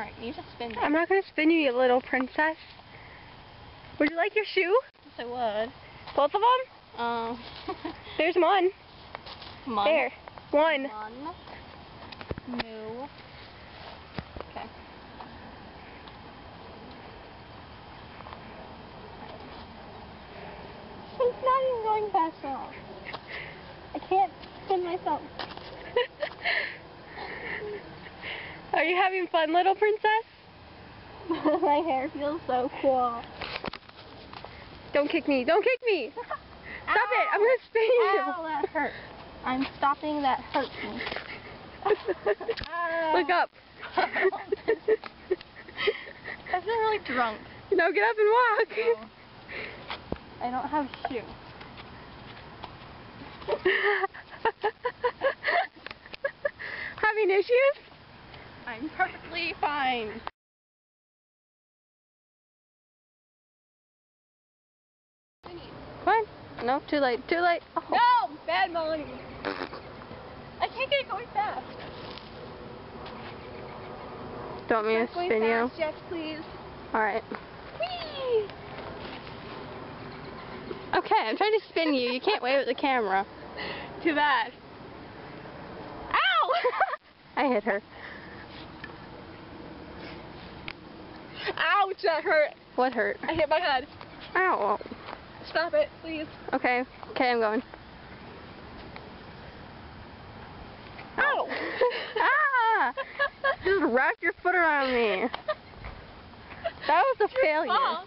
Alright, you just spin me. I'm not gonna spin you, you little princess. Would you like your shoe? Yes, I would. Both of them? There's one. One. There. One. One. No. Okay. It's not even going fast enough. I can't spin myself. Are you having fun, little princess? My hair feels so cool. Don't kick me. Don't kick me. Stop it. I'm going to spin you. Ow, that hurt. I'm stopping. That hurts me. Look up. I feel really drunk. No, get up and walk. Oh. I don't have a shoe. Having issues? I'm perfectly fine. What? No, too late. Too late. Oh. No! Bad Melanie. I can't get it going fast. Don't want me to Going spin you? fast, Jeff, please. Alright. Whee! Okay, I'm trying to spin you. You can't wave at the camera. Too bad. Ow! I hit her. Ouch, that hurt. What hurt? I hit my head. Ow. Stop it, please. Okay. Okay, I'm going. Ow! Ah! Just wrap your foot around me. That was a failure. Fall.